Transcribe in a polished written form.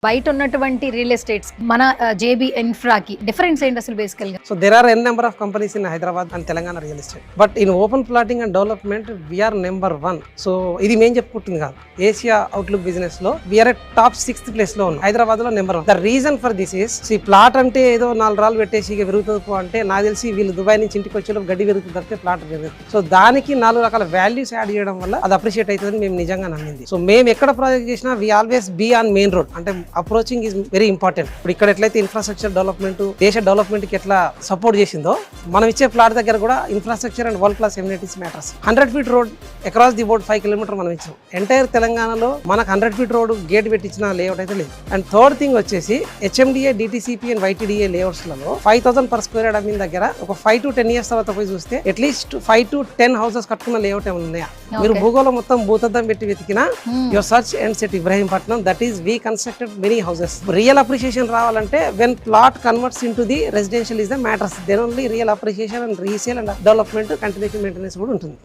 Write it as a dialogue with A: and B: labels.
A: బయట ఉన్నటువంటి real estates మన జేబీ ఇన్ఫ్రాకి డిఫరెన్స్ ఏంటి అసలు బేసికల్ గా?
B: So there are n number of companies in Hyderabad and Telangana real estate. But in open plotting and development, we are number 1. So ఇది మేము చెప్పుకుంటుంది కాదు. ఏషియా అవుట్లుక్ బిజినెస్ లో we are at top 6th place లో ఉన్నాం. హైదరాబాద్ లో number 1. The reason for this is, see plot అంటే ఏదో 4 రాళ్ళు పెట్టేసి ఇక పెరుగుతుంది అంటే నాకు తెలిసి వీళ్ళు దుబాయ్ నుంచి ఇంటికి వచ్చేలోపు గడ్డి పెరుగుతుంది తప్పితే ప్లాట్ పెరుగుతుంది. సో దానికి 4 రకాల వాల్యూస్ యాడ్ చేయడం వల్ల అది అప్రిషియేట్ అవుతుందని మేము నిజంగా నమ్మింది. సో మేము ఎక్కడ ప్రాజెక్ట్ చేసినా we always be on main road. అంటే అప్రోచింగ్ ఈజ్ వెరీ ఇంపార్టెంట్. ఇప్పుడు ఇక్కడ ఎట్లయితే ఇన్ఫ్రాస్ట్రక్చర్ డెవలప్మెంట్ దేశ డెవలప్మెంట్ కి ఎట్లా సపోర్ట్ చేసిందో మనం ఇచ్చే ప్లాట్ దగ్గర కూడా infrastructure and world class amenities matters. 100 feet road across the board 5 kilometers మనం ఇచ్చాం. ఎంటైర్ తెలంగాణలో మనకు 100 feet రోడ్ గేట్ పెట్టించిన లేఅవుట్ అయితే లేదు. అండ్ థర్డ్ థింగ్ వచ్చేసి HMDA DTCP and YTDA layouts లలో 5,000 per square yard అమ్మిన దగ్గర ఒక 5 to 10 years తర్వాత పోయి చూస్తే అట్లీస్ట్ 5 to 10 houses కట్టుకున్న లేఅవుట్ ఏమైనా ఉన్నాయా? మీరు భూగోళం మొత్తం భూతద్దం పెట్టి వెతికినా your search and set Ibrahimpatnam, that is we constructed many houses. Real appreciation రావాలంటే when plot converts into the residential is the matters. Then only real appreciation and resale and development continuation maintenance కూడా ఉంటుంది.